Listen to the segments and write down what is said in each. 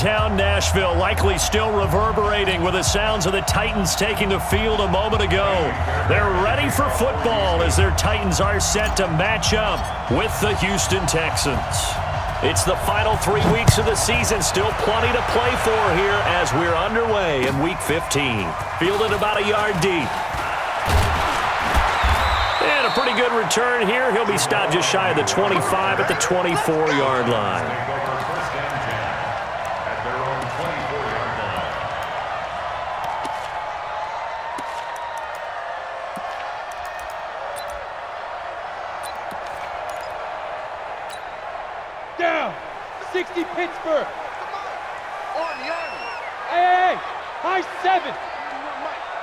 downtown Nashville, likely still reverberating with the sounds of the Titans taking the field a moment ago. They're ready for football as their Titans are set to match up with the Houston Texans. It's the final 3 weeks of the season, still plenty to play for here as we're underway in Week 15. Fielded about a yard deep. And a pretty good return here. He'll be stopped just shy of the 25 at the 24-yard line. Down! 60 Pittsburgh! Hey! High 7!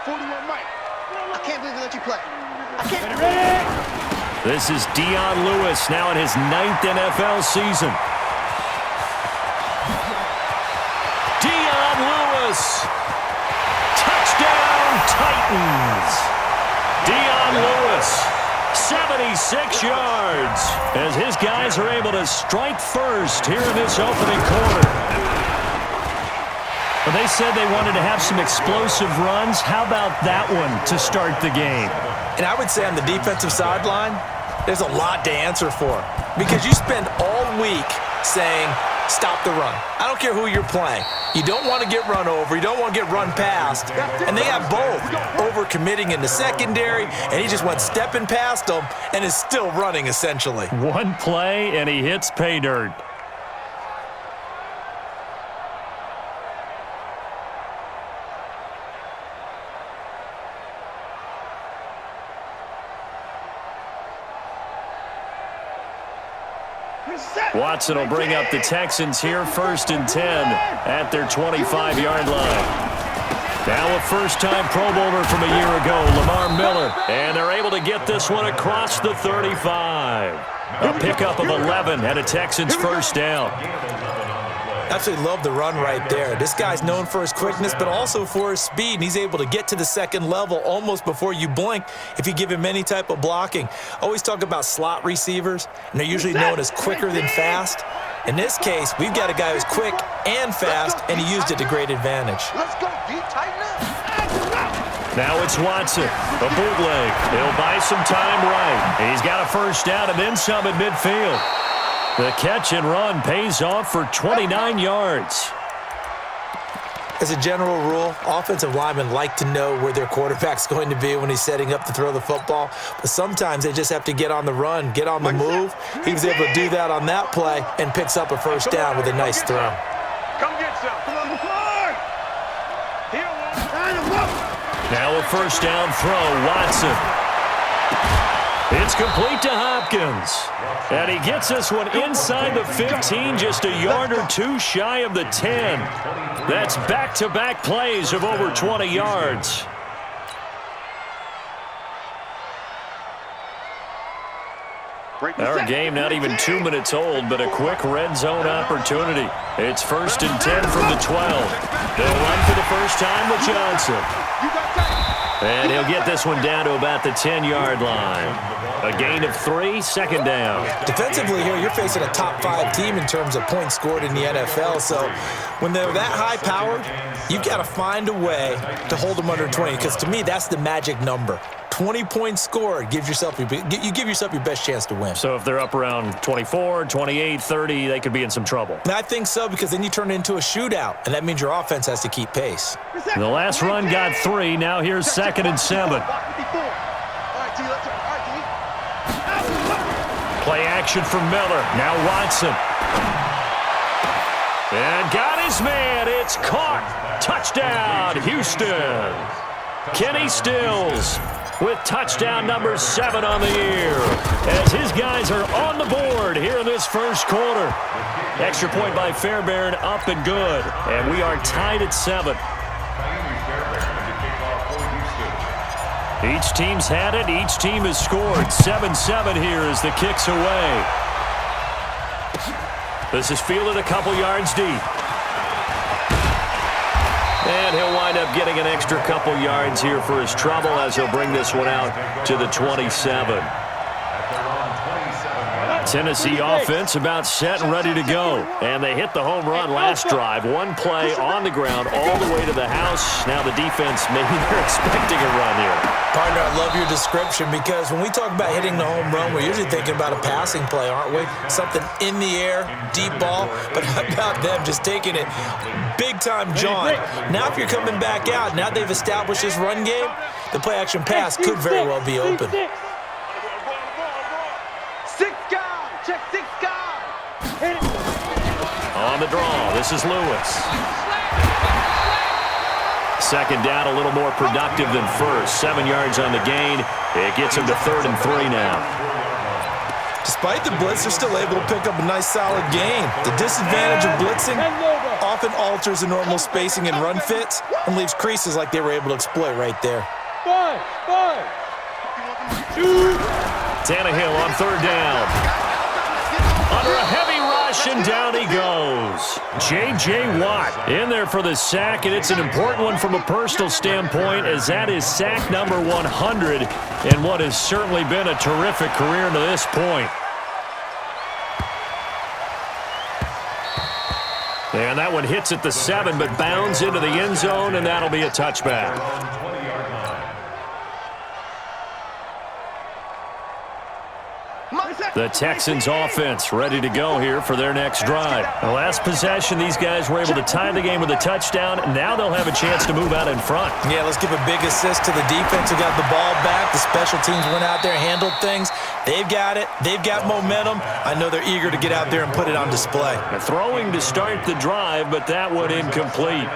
41 Mike. I can't believe they let you play. I can't. Ready? This is Dion Lewis now in his 9th NFL season. Dion Lewis! Touchdown Titans! Dion Lewis, 76 yards, as his guys are able to strike first here in this opening quarter. Well, they said they wanted to have some explosive runs. How about that one to start the game? And I would say on the defensive sideline, there's a lot to answer for because you spend all week saying, stop the run. I don't care who you're playing. You don't want to get run over. You don't want to get run past. And they have both. Over-committing in the secondary, and he just went stepping past them and is still running, essentially. One play, and he hits pay dirt. Watson will bring up the Texans here, 1st and 10 at their 25-yard line. Now a first-time Pro Bowler from a year ago, Lamar Miller. And they're able to get this one across the 35. A pickup of 11 and a Texans first down. Absolutely love the run right there. This guy's known for his quickness, but also for his speed, and he's able to get to the second level almost before you blink if you give him any type of blocking. Always talk about slot receivers, and they're usually known as quicker than fast. In this case, we've got a guy who's quick and fast, and he used it to great advantage. Let's go, deep, tighten up. Now it's Watson, a bootleg. He'll buy some time right. He's got a first down and then some at midfield. The catch and run pays off for 29 yards. As a general rule, offensive linemen like to know where their quarterback's going to be when he's setting up to throw the football. But sometimes they just have to get on the run, get on the move. He was able to do that on that play and picks up a first down with a nice throw. Come get some. Come on, McCord. Now a first down throw, Watson. It's complete to Hopkins. And he gets this one inside the 15, just a yard or two shy of the 10. That's back-to-back plays of over 20 yards. Our game not even 2 minutes old, but a quick red zone opportunity. It's 1st and 10 from the 12. They'll run for the first time with Johnson. And he'll get this one down to about the 10-yard line. A gain of 3, second down. Defensively here, you're facing a top-5 team in terms of points scored in the NFL. So when they're that high-powered, you've got to find a way to hold them under 20. Because to me, that's the magic number. 20 points scored, you give yourself your best chance to win. So if they're up around 24, 28, 30, they could be in some trouble. And I think so, because then you turn it into a shootout, and that means your offense has to keep pace. The last run got 3. Now here's 2nd and 7. Play action from Miller. Now Watson. And got his man. It's caught. Touchdown, Houston. Kenny Stills with touchdown number 7 on the year as his guys are on the board here in this first quarter. Extra point by Fairbairn, up and good. And we are tied at 7. Each team's had it. Each team has scored. 7-7 here as the kick's away. This is fielded a couple yards deep. And he'll wind up getting an extra couple yards here for his trouble as he'll bring this one out to the 27. Tennessee offense about set and ready to go. And they hit the home run last drive. One play on the ground all the way to the house. Now the defense, maybe they're expecting a run here. Partner, I love your description because when we talk about hitting the home run, we're usually thinking about a passing play, aren't we? Something in the air, deep ball. But how about them just taking it big time, John? Now if you're coming back out, now they've established this run game, the play-action pass could very well be open. Check 6 guys. On the draw, this is Lewis. Second down, a little more productive than first. 7 yards on the gain. It gets him to 3rd and 3 now. Despite the blitz, they're still able to pick up a nice, solid gain. The disadvantage of blitzing often alters the normal spacing and run fits and leaves creases like they were able to exploit right there. 5, 2. Tannehill on 3rd down. Under a heavy rush, and down he goes. J.J. Watt in there for the sack, and it's an important one from a personal standpoint, as that is sack number 100 in what has certainly been a terrific career to this point. And that one hits at the 7, but bounds into the end zone, and that'll be a touchback. The Texans offense ready to go here for their next drive. The last possession, these guys were able to tie the game with a touchdown. Now they'll have a chance to move out in front. Yeah, let's give a big assist to the defense who got the ball back. The special teams went out there, handled things. They've got it. They've got momentum. I know they're eager to get out there and put it on display. Throwing to start the drive, but that one incomplete.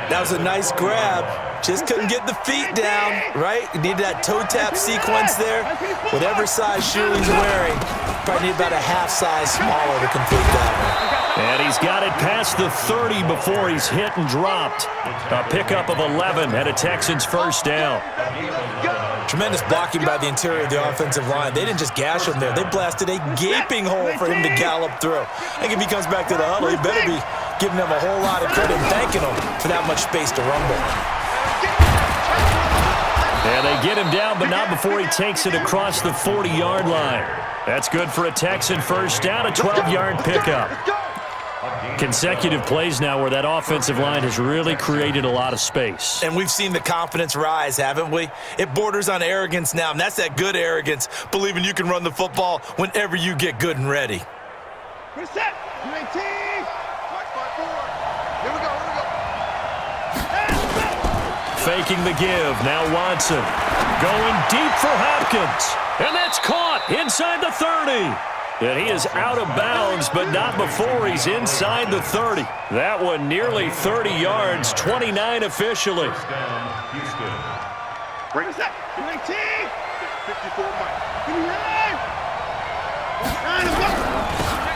That was a nice grab. Just couldn't get the feet down, right? You needed that toe tap sequence there. Whatever size shoe he's wearing, probably need about a half size smaller to complete that one. And he's got it past the 30 before he's hit and dropped. A pickup of 11 and a Texans first down. Tremendous blocking by the interior of the offensive line. They didn't just gash him there. They blasted a gaping hole for him to gallop through. I think if he comes back to the huddle, he better be giving them a whole lot of credit and thanking them for that much space to rumble. And they get him down, but not before he takes it across the 40-yard line. That's good for a Texan first down, a 12-yard pickup. Consecutive plays now where that offensive line has really created a lot of space. And we've seen the confidence rise, haven't we? It borders on arrogance now, and that's that good arrogance, believing you can run the football whenever you get good and ready. Reset. UAT. Watch my forward. Here we go. Faking the give. Now Watson going deep for Hopkins. And that's caught inside the 30. And he is out of bounds, but not before he's inside the 30. That one nearly 30 yards, 29 officially. Bring us up. UAT. 54 Mike.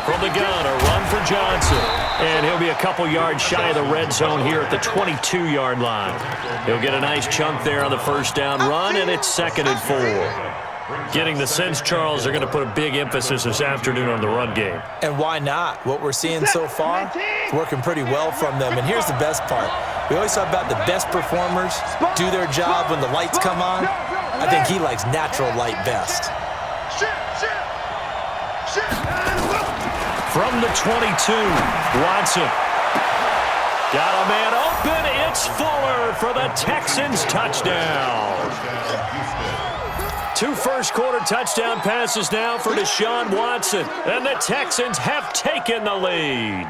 From the gun, a run for Johnson. And he'll be a couple yards shy of the red zone here at the 22-yard line. He'll get a nice chunk there on the first down run, and it's 2nd and 4. Getting the sense, Charles, they're going to put a big emphasis this afternoon on the run game. And why not? What we're seeing so far is working pretty well from them. And here's the best part. We always talk about the best performers do their job when the lights come on. I think he likes natural light best. From the 22, Watson. Got a man open. It's Fuller for the Texans touchdown. 2 first-quarter touchdown passes now for Deshaun Watson. And the Texans have taken the lead.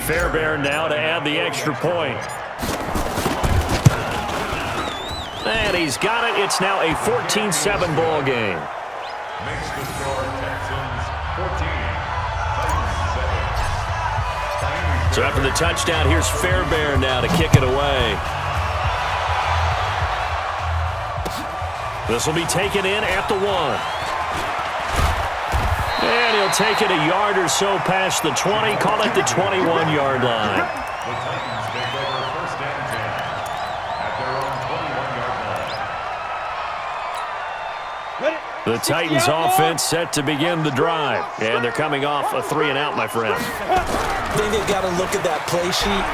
Fairbairn now to add the extra point. And he's got it. It's now a 14-7 ball game. Makes the score Texans 14. So after the touchdown, here's Fairbairn now to kick it away. This will be taken in at the 1. And he'll take it a yard or so past the 20, call it the 21-yard line. The Titans take over 1st and 10 at their own 21-yard line. The Titans offense set to begin the drive. And they're coming off a 3-and-out, my friend. I think they've got to look at that play sheet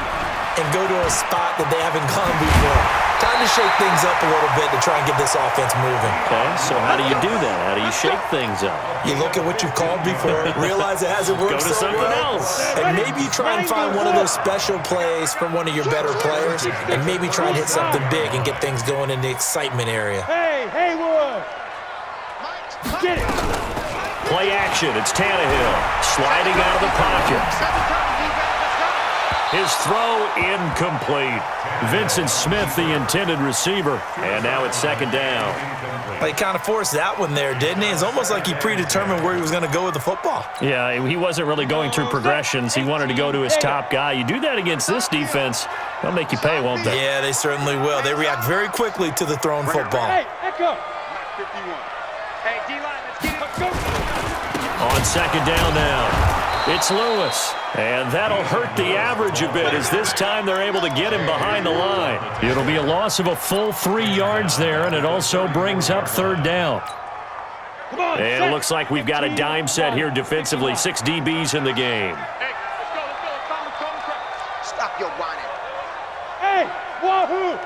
and go to a spot that they haven't gone before. Time to shake things up a little bit to try and get this offense moving. Okay, so how do you do that? How do you shake things up? You look at what you've called before, realize it hasn't worked Go to so something well, else. and maybe you try and find one of those special plays from one of your better players, and maybe try and hit something big and get things going in the excitement area. Hey, Haywood! Get it! Play action. It's Tannehill sliding out of the pocket. His throw incomplete. Vincent Smith, the intended receiver. And now it's second down. He kind of forced that one there, didn't he? It's almost like he predetermined where he was going to go with the football. Yeah, he wasn't really going through progressions. He wanted to go to his top guy. You do that against this defense, they'll make you pay, won't they? Yeah, they certainly will. They react very quickly to the thrown football. Hey, Echo! Hey, D-line, let's get it. On second down now, it's Lewis. And that'll hurt the average a bit as this time they're able to get him behind the line. It'll be a loss of a full 3 yards there, and it also brings up third down. Come on, And it looks like we've got a dime set here defensively. 6 DBs in the game. Hey, let's go. Stop your whining. Hey, wahoo!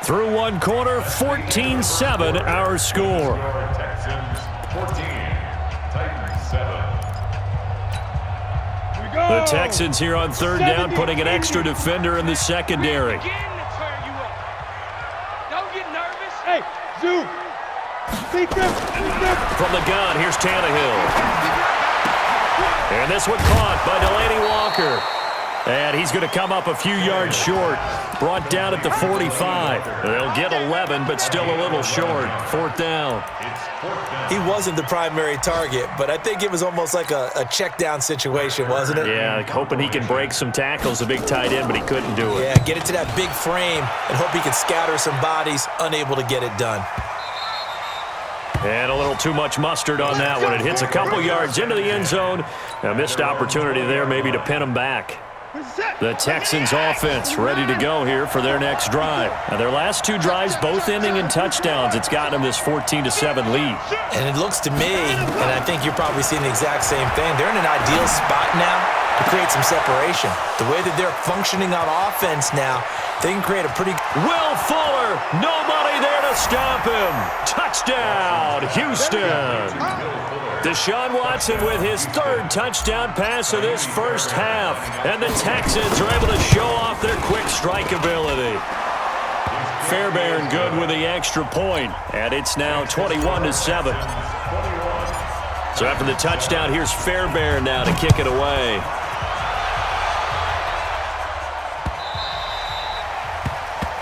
Through one quarter, 14-7 our score. Texans 14, Titans 7. The Texans here on third down, putting an extra defender in the secondary. Don't get nervous. Hey, Zoo! Beat them! From the gun, here's Tannehill. And this one caught by Delaney Walker. And he's going to come up a few yards short. Brought down at the 45. They'll get 11, but still a little short. Fourth down. He wasn't the primary target, but I think it was almost like a check down situation, wasn't it? Yeah, hoping he can break some tackles, a big tight end, but he couldn't do it. Yeah, get it to that big frame and hope he can scatter some bodies, unable to get it done. And a little too much mustard on that one. It hits a couple yards into the end zone. A missed opportunity there maybe to pin him back. The Texans offense ready to go here for their next drive. Now, their last 2 drives both ending in touchdowns. It's gotten them this 14-7 lead. And it looks to me, and I think you're probably seeing the exact same thing, they're in an ideal spot now to create some separation. The way that they're functioning on offense now, they can create a pretty... Will Fuller, nobody there to stop him. Touchdown, Houston. Deshaun Watson with his 3rd touchdown pass of this first half. And the Texans are able to show off their quick strike ability. Fairbairn good with the extra point, and it's now 21-7. So after the touchdown, here's Fairbairn now to kick it away.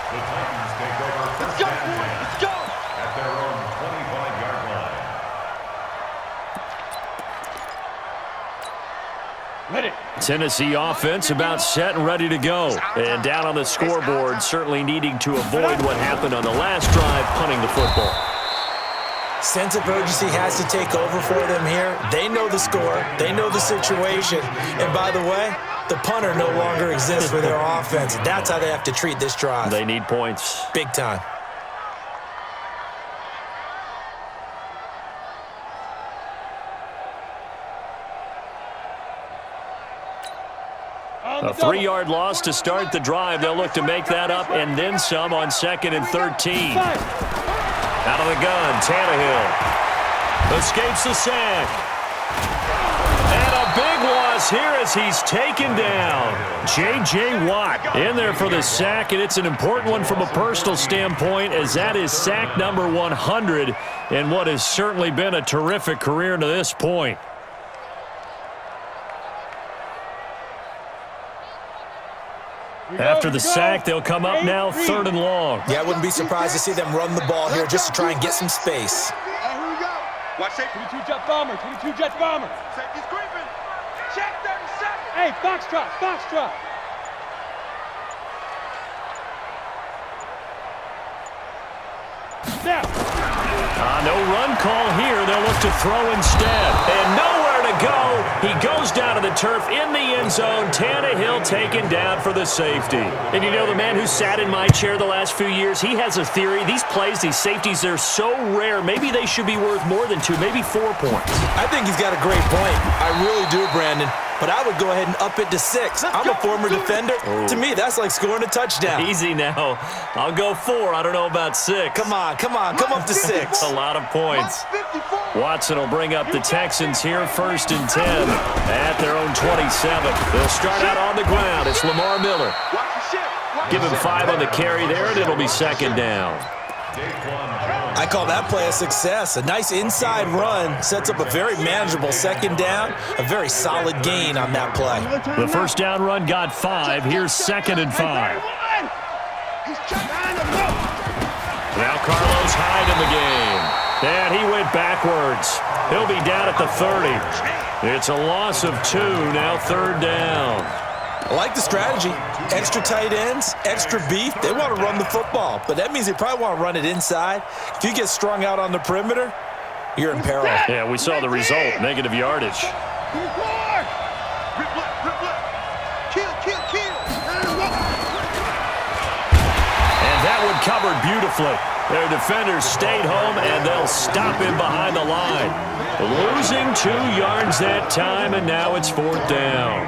The Titans take over first and 10 Let's go! at their own 25-yard line. Tennessee offense about set and ready to go. And down on the scoreboard, certainly needing to avoid what happened on the last drive, punting the football. Sense of urgency has to take over for them here. They know the score. They know the situation. And by the way, the punter no longer exists for their offense. That's how they have to treat this drive. They need points. Big time. A 3-yard loss to start the drive. They'll look to make that up and then some on 2nd and 13. Out of the gun, Tannehill escapes the sack. And a big loss here as he's taken down. J.J. Watt in there for the sack, and it's an important one from a personal standpoint as that is sack number 100 in what has certainly been a terrific career to this point. After the sack, they'll come up now 3rd and long. Yeah, I wouldn't be surprised to see them run the ball here just to try and get some space. Hey, here we go. Watch safety. 22 jet bomber, 22 jet bomber. Safety's creeping. Check 30 seconds. Hey, foxtrot, foxtrot. Now. No run call here. They'll look to throw instead. And nowhere to to go. He goes down to the turf in the end zone. Tannehill taken down for the safety. And you know, the man who sat in my chair the last few years, he has a theory. These plays, these safeties, they're so rare. Maybe they should be worth more than 2, maybe 4 points. I think he's got a great point. I really do, Brandon. But I would go ahead and up it to 6. I'm a former defender. To me, that's like scoring a touchdown. Easy now. I'll go 4. I don't know about 6. Come on. Come up to 6. A lot of points. Watson will bring up the Texans here, 1st and 10 at their own 27. They'll start out on the ground. It's Lamar Miller. Give him 5 on the carry there, and it'll be 2nd down. I call that play a success. A nice inside run sets up a very manageable 2nd down. A very solid gain on that play. The first down run got 5. Here's 2nd and 5. Now Carlos Hyde in the game. And he went backwards. He'll be down at the 30. It's a loss of 2. Now 3rd down. I like the strategy. Extra tight ends, extra beef. They want to run the football, but that means they probably want to run it inside. If you get strung out on the perimeter, you're in peril. Yeah, we saw the result, negative yardage. And that one covered beautifully. Their defenders stayed home, and they'll stop him behind the line. Losing 2 yards that time, and now it's 4th down.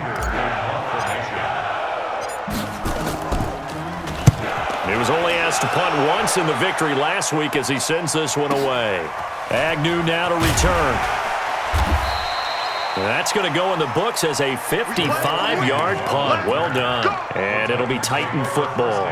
He was only asked to punt once in the victory last week as he sends this one away. Agnew now to return. That's going to go in the books as a 55-yard punt. Well done. And it'll be Titan football.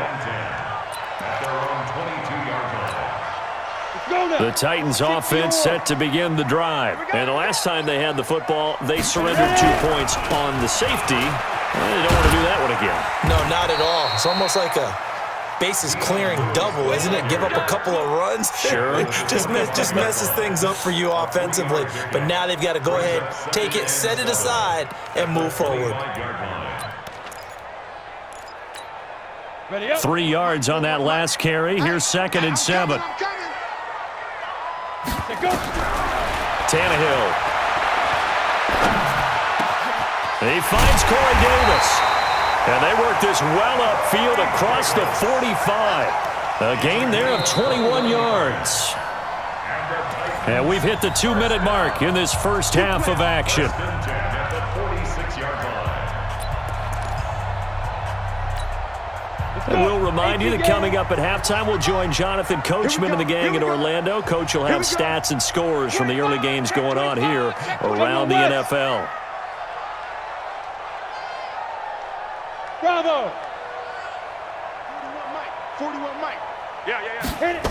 The Titans offense set to begin the drive. And the last time they had the football, they surrendered 2 points on the safety. They don't want to do that one again. No, not at all. It's almost like a bases clearing double, isn't it? Give up a couple of runs. Sure. just messes things up for you offensively. But now they've got to go ahead, take it, set it aside, and move forward. 3 yards on that last carry. Here's 2nd and 7. Tannehill. He finds Corey Davis. And they work this well upfield across the 45. A gain there of 21 yards. And we've hit the 2-minute mark in this first half of action. And we'll remind you that coming up at halftime, we'll join Jonathan Coachman and the gang in Orlando. Coach will have stats and scores from the early games going on here around the NFL. Bravo! 41 Mike. Yeah. Hit it.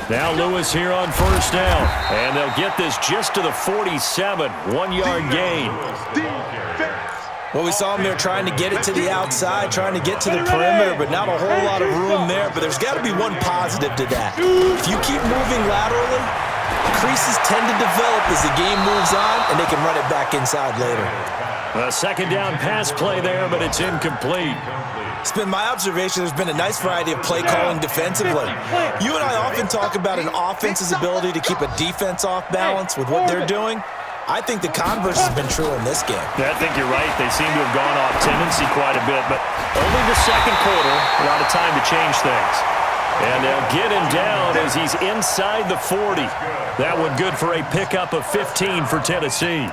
Now Lewis here on 1st down. And they'll get this just to the 47. 1-yard gain. Well, we saw him there trying to get it to the outside, trying to get to the perimeter, but not a whole lot of room there. But there's got to be one positive to that. If you keep moving laterally, creases tend to develop as the game moves on, and they can run it back inside later. A 2nd down pass play there, but it's incomplete. It's been my observation there's been a nice variety of play calling defensively. You and I often talk about an offense's ability to keep a defense off balance with what they're doing. I think the converse has been true in this game. Yeah, I think you're right. They seem to have gone off tendency quite a bit, but only the 2nd quarter, a lot of time to change things. And they'll get him down as he's inside the 40. That one good for a pickup of 15 for Tennessee.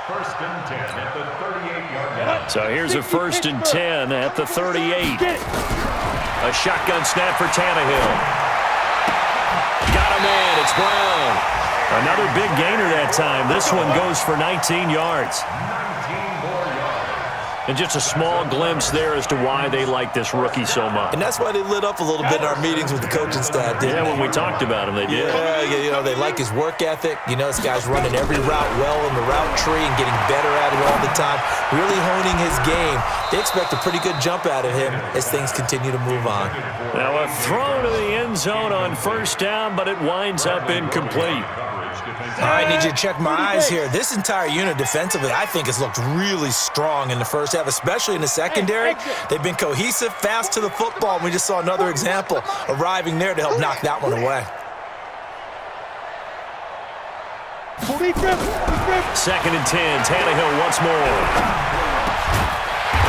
1st and 10 at the 38-yard line. So here's a 1st and 10 at the 38. A shotgun snap for Tannehill. Got him in. It's Brown. Another big gainer that time. This one goes for 19 yards. 19 more yards. And just a small glimpse there as to why they like this rookie so much. And that's why they lit up a little bit in our meetings with the coaching staff, didn't Yeah, they? when we talked about him, they did. Yeah, you know, they like his work ethic. You know, this guy's running every route well in the route tree and getting better at it all the time, really honing his game. They expect a pretty good jump out of him as things continue to move on. Now a throw to the end zone on 1st down, but it winds up incomplete. All right, I need you to check my eyes here. This entire unit defensively, I think, has looked really strong in the first half, especially in the secondary. They've been cohesive, fast to the football, and we just saw another example arriving there to help knock that one away. Second and 10. Tannehill once more.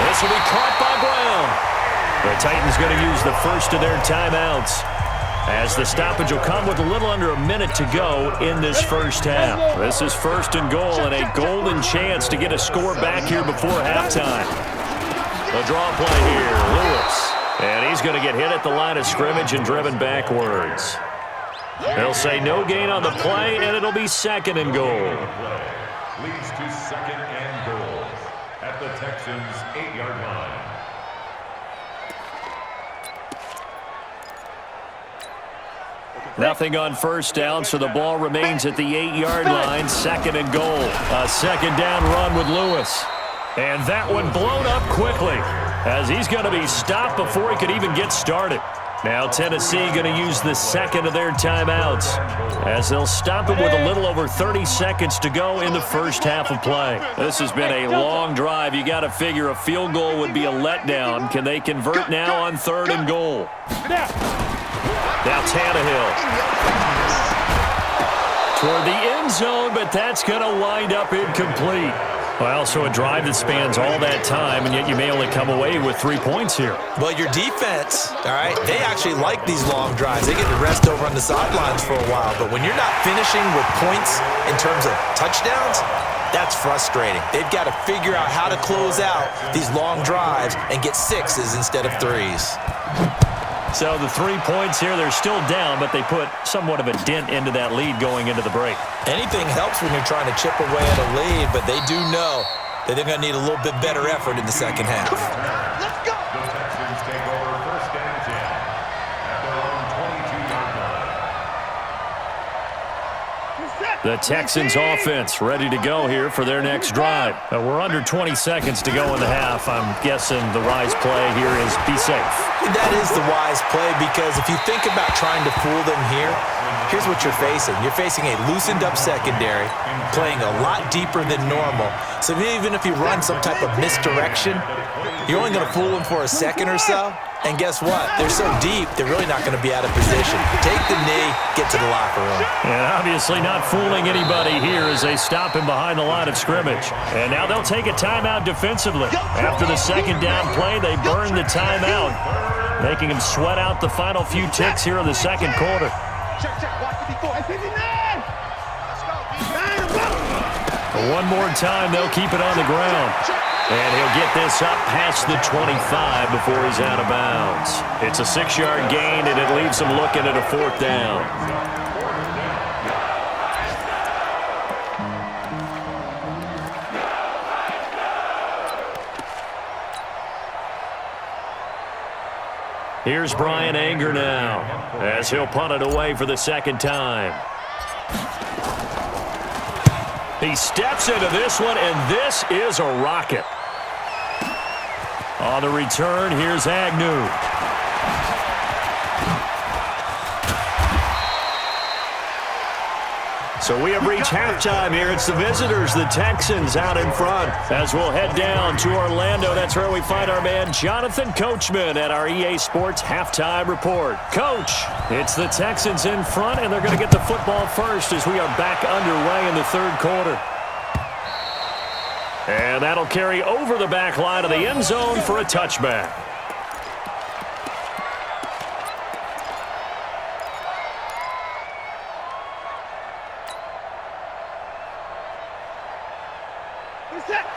This will be caught by Brown. The Titans going to use the first of their timeouts, as the stoppage will come with a little under a minute to go in this first half. This is first and goal and a golden chance to get a score back here before halftime. The draw play here, Lewis. And he's going to get hit at the line of scrimmage and driven backwards. They'll say no gain on the play, and it'll be second and goal. Leads to second and goal at the Texans' 8-yard line. Nothing on first down, so the ball remains at the 8-yard line. Second and goal. A second down run with Lewis. And that one blown up quickly, as he's going to be stopped before he could even get started. Now Tennessee going to use the second of their timeouts, as they'll stop him with a little over 30 seconds to go in the first half of play. This has been a long drive. You got to figure a field goal would be a letdown. Can they convert now on third and goal? Now Tannehill toward the end zone, but that's going to wind up incomplete. Well, so a drive that spans all that time, and yet you may only come away with 3 points here. Well, your defense, all right, they actually like these long drives. They get to rest over on the sidelines for a while, but when you're not finishing with points in terms of touchdowns, that's frustrating. They've got to figure out how to close out these long drives and get sixes instead of threes. So the 3 points here, they're still down, but they put somewhat of a dent into that lead going into the break. Anything helps when you're trying to chip away at a lead, but they do know that they're going to need a little bit better effort in the second half. Let's go. The Texans take over first and 10 at their own 22-yard line. The Texans offense ready to go here for their next drive. We're under 20 seconds to go in the half. I'm guessing the wise play here is be safe. That is the wise play, because if you think about trying to fool them here, here's what you're facing. You're facing a loosened up secondary, playing a lot deeper than normal. So even if you run some type of misdirection, you're only going to fool them for a second or so. And guess what? They're so deep, they're really not going to be out of position. Take the knee, get to the locker room. And obviously not fooling anybody here as they stop him behind the line of scrimmage. And now they'll take a timeout defensively. After the second down play, they burn the timeout, making him sweat out the final few ticks here in the second quarter. One more time, they'll keep it on the ground. And he'll get this up past the 25 before he's out of bounds. It's a 6-yard gain, and it leaves them looking at a fourth down. Here's Brian Anger now, as he'll punt it away for the second time. He steps into this one, and this is a rocket. On the return, here's Agnew. So we have reached halftime here. It's the visitors, the Texans, out in front. As we'll head down to Orlando, that's where we find our man Jonathan Coachman at our EA Sports Halftime Report. Coach, it's the Texans in front, and they're going to get the football first as we are back underway in the third quarter. And that'll carry over the back line of the end zone for a touchback.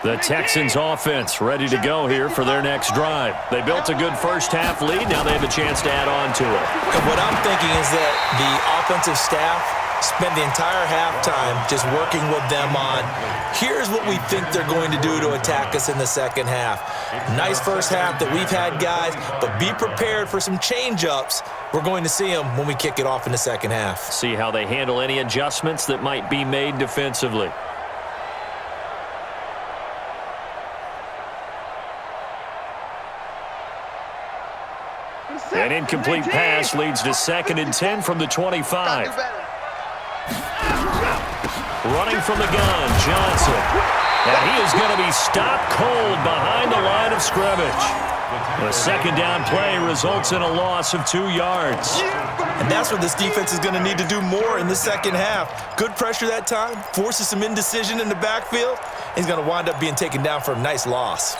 The Texans offense ready to go here for their next drive. They built a good first half lead. Now they have a chance to add on to it. And what I'm thinking is that the offensive staff spent the entire halftime just working with them on, here's what we think they're going to do to attack us in the second half. Nice first half that we've had, guys, but be prepared for some change-ups. We're going to see them when we kick it off in the second half. See how they handle any adjustments that might be made defensively. An incomplete pass leads to 2nd and 10 from the 25. Running from the gun, Johnson. And he is going to be stopped cold behind the line of scrimmage. The second down play results in a loss of 2 yards. And that's what this defense is going to need to do more in the second half. Good pressure that time, forces some indecision in the backfield. He's going to wind up being taken down for a nice loss.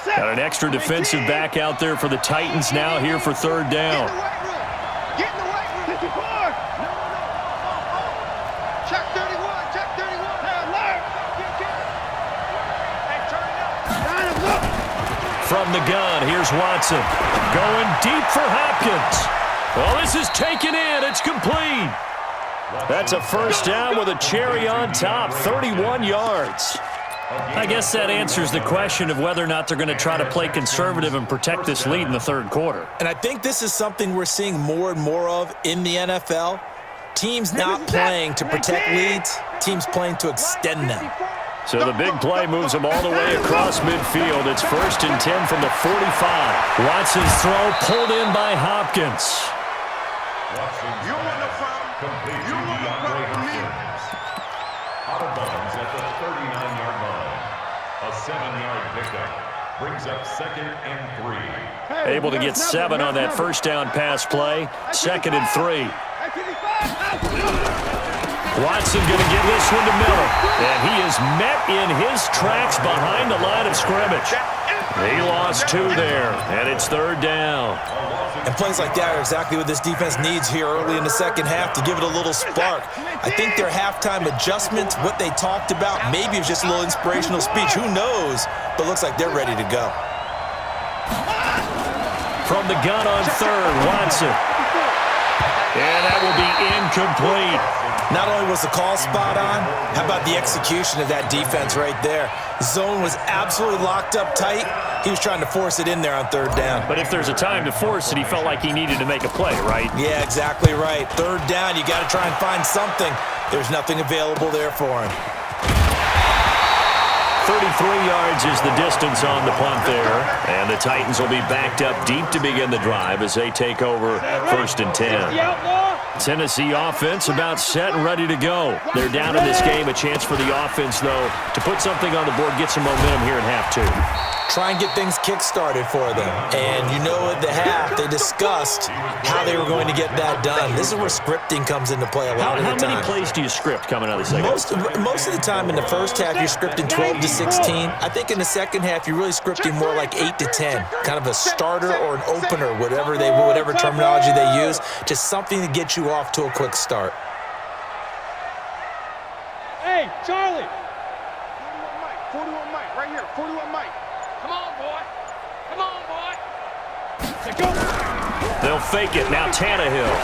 Got an extra defensive back out there for the Titans now here for third down. Get in the right room. 54. Check 31. Check 31. Hey, turn it up. Line him up. From the gun, here's Watson. Going deep for Hopkins. Well, this is taken in. It's complete. That's a first down with a cherry on top, 31 yards. I guess that answers the question of whether or not they're going to try to play conservative and protect this lead in the third quarter. And I think this is something we're seeing more and more of in the NFL. Teams not playing to protect leads, teams playing to extend them. So the big play moves them all the way across midfield. It's 1st and 10 from the 45. Watson's throw pulled in by Hopkins. You want to foul? Complete to DeAndre Hopkins. Out of bounds at the 39-yard line. A 7-yard pickup brings up 2nd and 3. Able to get 7 on that first down pass play. 2nd and 3. Watson going to give this one to Miller. And he is met in his tracks behind the line of scrimmage. He lost 2 there, and it's third down. And plays like that are exactly what this defense needs here early in the second half to give it a little spark. I think their halftime adjustments, what they talked about, maybe it was just a little inspirational speech. Who knows? But looks like they're ready to go. From the gun on third, Watson. And that will be incomplete. Not only was the call spot on, how about the execution of that defense right there? Zone was absolutely locked up tight. He was trying to force it in there on third down. But if there's a time to force it, he felt like he needed to make a play, right? Yeah, exactly right. Third down, you got to try and find something. There's nothing available there for him. 33 yards is the distance on the punt there. And the Titans will be backed up deep to begin the drive as they take over 1st and 10. Tennessee offense about set and ready to go. They're down in this game. A chance for the offense, though, to put something on the board, get some momentum here in half 2. Try and get things kick-started for them. And you know at the half, they discussed how they were going to get that done. This is where scripting comes into play a lot of the time. How many plays do you script coming out of the second? Most of the time in the first half, you're scripting 12 to 16. I think in the second half, you're really scripting more like 8 to 10. Kind of a starter or an opener, whatever terminology they use. Just something to get you off to a quick start. Hey, Charlie. 41 Mike, right here. 41 Mike. Come on, boy. Come on, boy. Go. They'll fake it. Now Tannehill.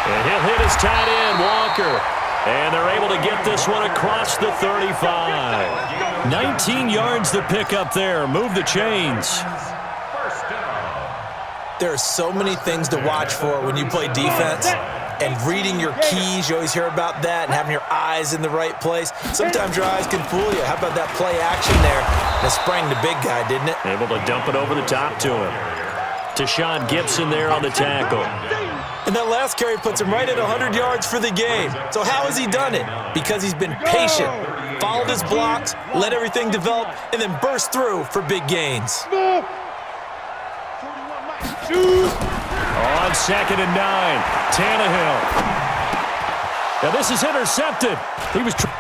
And he'll hit his tight end, Walker. And they're able to get this one across the 35. 19 yards to pick up there. Move the chains. There are so many things to watch for when you play defense. And reading your keys, you always hear about that, and having your eyes in the right place. Sometimes your eyes can fool you. How about that play action there? And it sprang the big guy, didn't it? Able to dump it over the top to him. Tashawn Gibson there on the tackle. And that last carry puts him right at 100 yards for the game. So how has he done it? Because he's been patient, followed his blocks, let everything develop, and then burst through for big gains. On 2nd and 9, Tannehill. Now this is intercepted.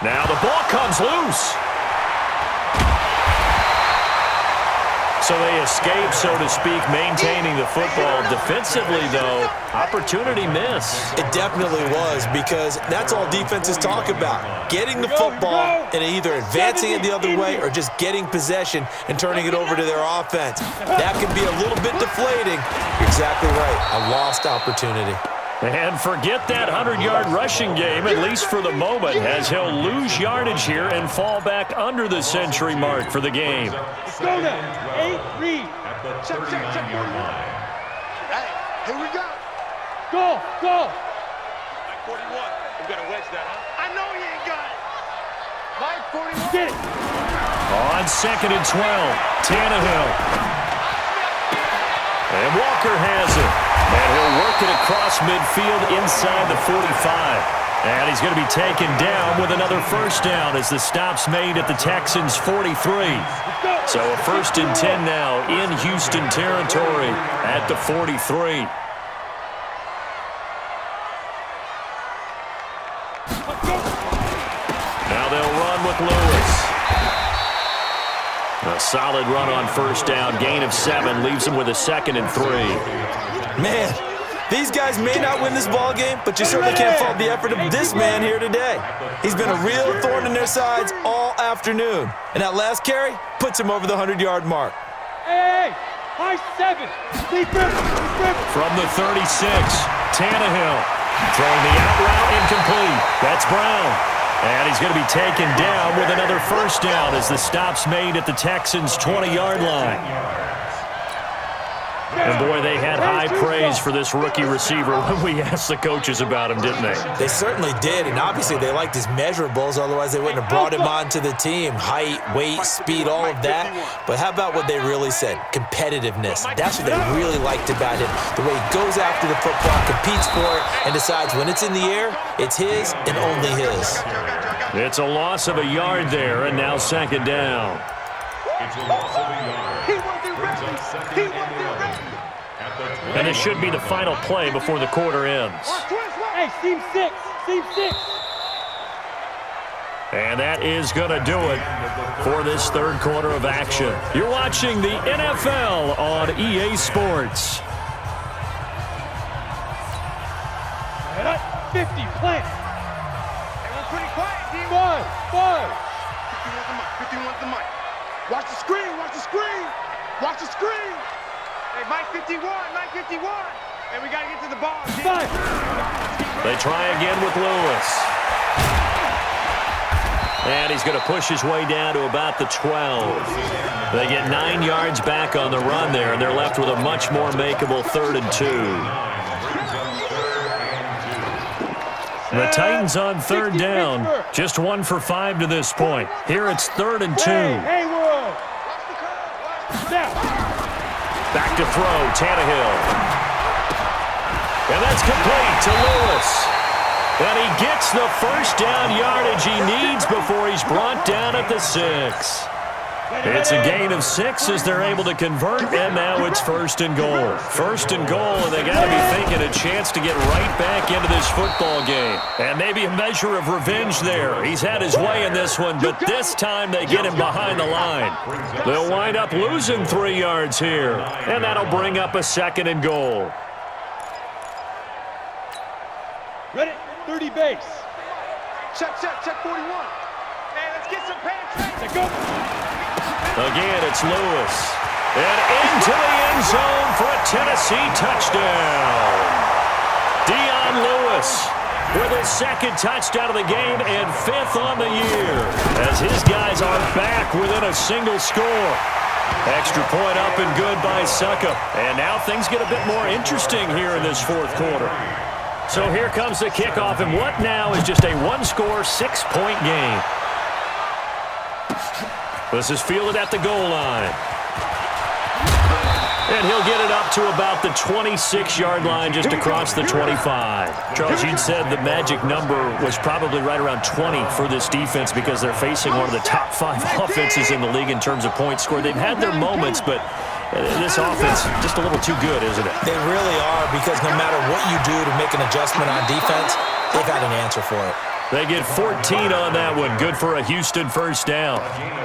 Now the ball comes loose. So they escape, so to speak, maintaining the football. Defensively, though, opportunity miss. It definitely was, because that's all defenses talk about. Getting the football and either advancing it the other way or just getting possession and turning it over to their offense. That can be a little bit deflating. You're exactly right. A lost opportunity. And forget that 100-yard rushing game, at least for the moment, as he'll lose yardage here and fall back under the century mark for the game. Go now. 8, read. At the 39-yard line. Hey, here we go. Go, go. Mike 41. You got to wedge that, huh? I know he ain't got it. Mike 41. Get it. On 2nd and 12, Tannehill. And Walker has it. And he'll work it across midfield inside the 45. And he's going to be taken down with another first down as the stop's made at the Texans' 43. So a 1st and 10 now in Houston territory at the 43. Now they'll run with Lewis. A solid run on first down. Gain of 7 leaves them with a 2nd and 3. Man, these guys may not win this ball game, but you certainly can't fault the effort of this man here today. He's been a real thorn in their sides all afternoon. And that last carry puts him over the 100-yard mark. Hey, high 7. From the 36, Tannehill throwing the out route incomplete. That's Brown. And he's going to be taken down with another first down as the stop's made at the Texans' 20-yard line. And, boy, they had high praise for this rookie receiver when we asked the coaches about him, didn't they? They certainly did, and obviously they liked his measurables, otherwise they wouldn't have brought him onto the team. Height, weight, speed, all of that. But how about what they really said? Competitiveness. That's what they really liked about him. The way he goes after the football, competes for it, and decides when it's in the air, it's his and only his. It's a loss of a yard there, and now 2nd down. It's a loss of a yard. Brings up 2nd and 11. And it should be the final play before the quarter ends. Hey, seam 6. Seam 6. And that is going to do it for this 3rd quarter of action. You're watching the NFL on EA Sports. 50, plant. Everyone's pretty quiet, team. 5. 51's the mic. Watch the screen, watch the screen. Watch the screen. Hey, Mike 51, Mike 51. And we got to get to the ball. 5. They try again with Lewis. And he's going to push his way down to about the 12. They get 9 yards back on the run there, and they're left with a much more makeable 3rd and 2. The Titans on 3rd down. Just 1 for 5 to this point. Here it's 3rd and 2. Hey, Haywood. Back to throw, Tannehill. And that's complete to Lewis. And he gets the first down yardage he needs before he's brought down at the 6. It's a gain of 6 as they're able to convert, and now it's 1st and goal. 1st and goal, and they got to be thinking a chance to get right back into this football game. And maybe a measure of revenge there. He's had his way in this one, but this time they get him behind the line. They'll wind up losing 3 yards here, and that'll bring up a 2nd and goal. Ready? 30 base. Check 41. Hey, let's get some penetration. Go. Again, it's Lewis. And into the end zone for a Tennessee touchdown. Dion Lewis with his 2nd touchdown of the game and 5th on the year as his guys are back within a single score. Extra point up and good by Suckup. And now things get a bit more interesting here in this 4th quarter. So here comes the kickoff, and what now is just a 1-score, 6-point game. This is fielded at the goal line. And he'll get it up to about the 26-yard line just across the 25. Charles, you'd said the magic number was probably right around 20 for this defense because they're facing one of the top 5 offenses in the league in terms of points scored. They've had their moments, but this offense just a little too good, isn't it? They really are, because no matter what you do to make an adjustment on defense, they've had an answer for it. They get 14 on that one. Good for a Houston first down.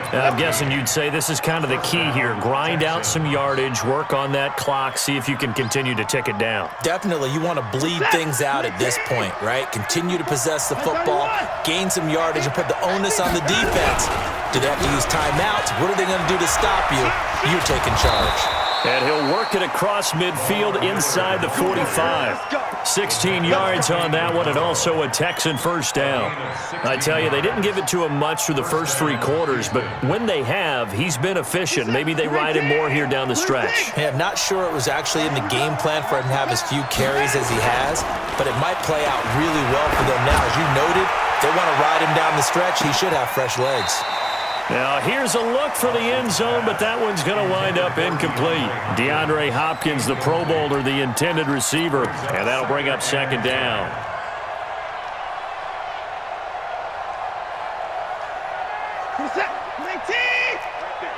And I'm guessing you'd say this is kind of the key here. Grind out some yardage, work on that clock, see if you can continue to tick it down. Definitely. You want to bleed things out at this point, right? Continue to possess the football, gain some yardage, and put the onus on the defense. Do they have to use timeouts? What are they going to do to stop you? You're taking charge. And he'll work it across midfield inside the 45. 16 yards on that one, and also a Texan first down. I tell you, they didn't give it to him much through the first 3 quarters, but when they have, he's been efficient. Maybe they ride him more here down the stretch. Hey, I'm not sure it was actually in the game plan for him to have as few carries as he has, but it might play out really well for them now. As you noted, if they want to ride him down the stretch, he should have fresh legs. Now, here's a look for the end zone, but that one's going to wind up incomplete. DeAndre Hopkins, the Pro Bowler, the intended receiver, and that'll bring up 2nd down. Set. 19.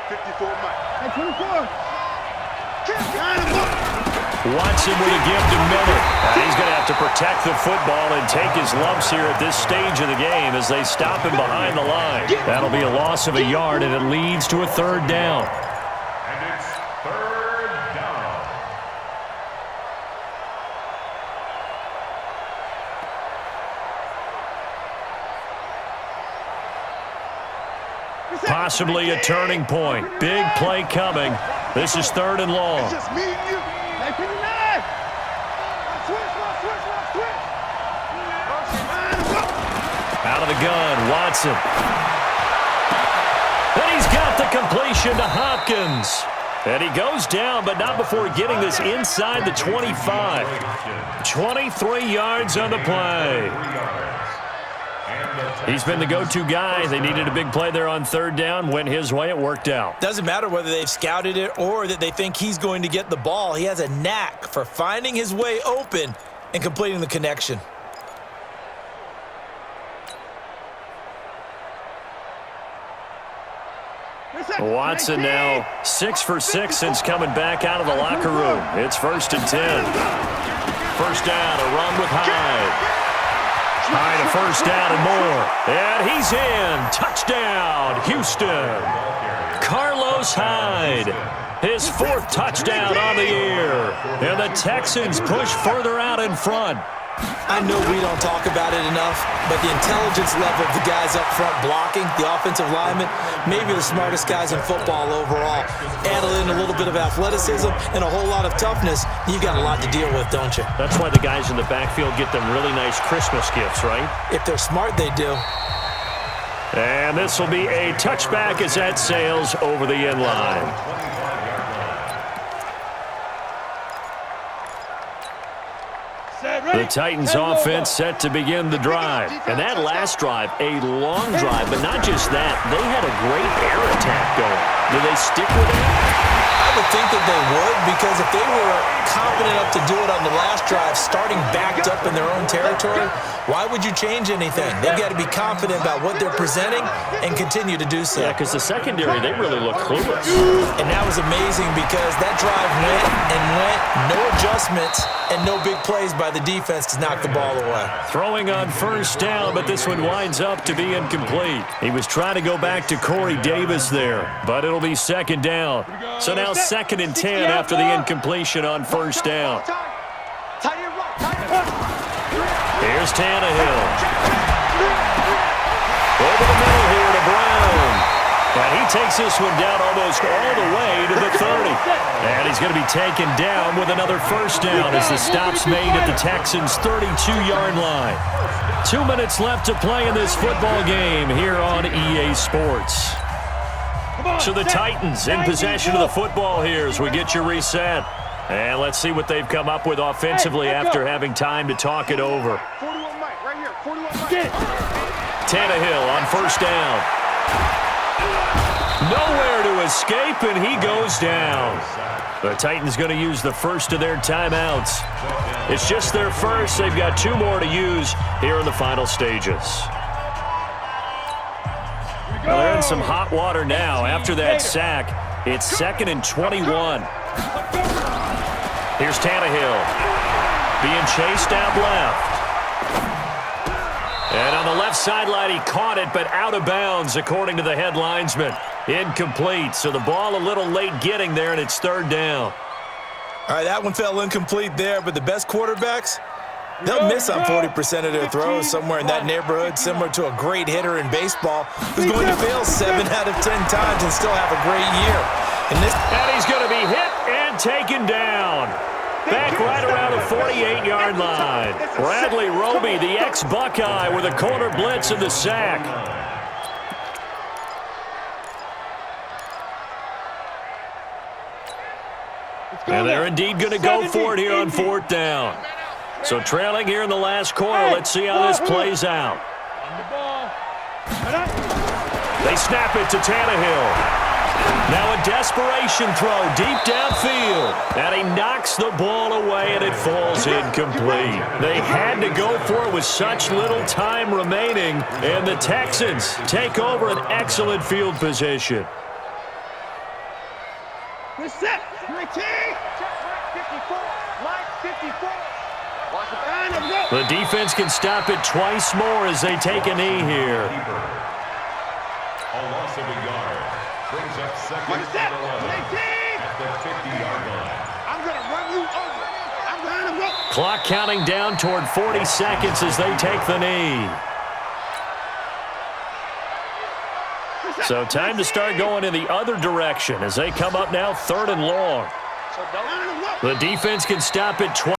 54 Mike. Hey, 24. Watson with a gift a minute. He's going to have to protect the football and take his lumps here at this stage of the game as they stop him behind the line. That'll be a loss of a yard, and it leads to a third down. And it's third down. Possibly a turning point. Big play coming. This is third and long. It's just me and you. Hey, 59. Switch. Out of the gun, Watson. And he's got the completion to Hopkins. And he goes down, but not before getting this inside the 25. 23 yards on the play. He's been the go-to guy. They needed a big play there on third down. Went his way. It worked out. Doesn't matter whether they've scouted it or that they think he's going to get the ball. He has a knack for finding his way open and completing the connection. Watson now 6 for 6 since coming back out of the locker room. It's 1st and 10. First down, a run with Hyde. Hyde a first down and more. And he's in. Touchdown, Houston. Carlos Hyde. His 4th touchdown on the year. And the Texans push further out in front. I know we don't talk about it enough, but the intelligence level of the guys up front blocking, the offensive linemen, maybe the smartest guys in football overall. Add in a little bit of athleticism and a whole lot of toughness, you got a lot to deal with, don't you? That's why the guys in the backfield get them really nice Christmas gifts, right? If they're smart, they do. And this will be a touchback as that sails over the end line. The Titans offense set to begin the drive. And that last drive, a long drive, but not just that. They had a great air attack going. Do they stick with it? I would think that they would, because if they were confident enough to do it on the last drive, starting backed up in their own territory, why would you change anything? They've got to be confident about what they're presenting and continue to do so. Yeah, because the secondary, they really look clueless. And that was amazing because that drive went and went, no adjustments, and no big plays by the defense to knock the ball away. Throwing on first down, but this one winds up to be incomplete. He was trying to go back to Corey Davis there, but it'll be second down. So now 2nd and 10 after the incompletion on first down. Here's Tannehill. Over the middle here to Brown. And he takes this one down almost all the way to the 30. And he's going to be taken down with another first down as the stop's made at the Texans' 32-yard line. 2 minutes left to play in this football game here on EA Sports. So the Titans in possession of the football here as we get you reset. And let's see what they've come up with offensively after having time to talk it over. 41 Mike, right here. 41 Mike. Tannehill on first down. Nowhere to escape, and he goes down. The Titans going to use the first of their timeouts. It's just their first. They've got 2 more to use here in the final stages. Well, they're in some hot water now. After that sack, it's 2nd and 21. Here's Tannehill being chased out left. And on the left sideline, he caught it, but out of bounds, according to the head linesman. Incomplete, so the ball a little late getting there, and it's 3rd down. All right, that one fell incomplete there, but the best quarterbacks, they'll miss on 40% of their throws, somewhere in that neighborhood, similar to a great hitter in baseball who's going to fail 7 out of 10 times and still have a great year. And he's going to be hit and taken down. Back right around the 48-yard line. Bradley Roby, the ex-Buckeye, with a corner blitz and the sack. And they're indeed going to go for it here on 4th down. So trailing here in the last quarter. Let's see how this plays out. They snap it to Tannehill. Now a desperation throw deep downfield. And he knocks the ball away, and it falls incomplete. They had to go for it with such little time remaining. And the Texans take over an excellent field position. We're set. 19. Check right 54. Line 54. Watch the line of go. The defense can stop it twice more as they take a knee here. A loss of a yard. Brings up second and 11 at the 50-yard line. I'm going to run you over. I'm going to go. Clock counting down toward 40 seconds as they take the knee. So time to start going in the other direction as they come up now 3rd and long. The defense can stop it twice.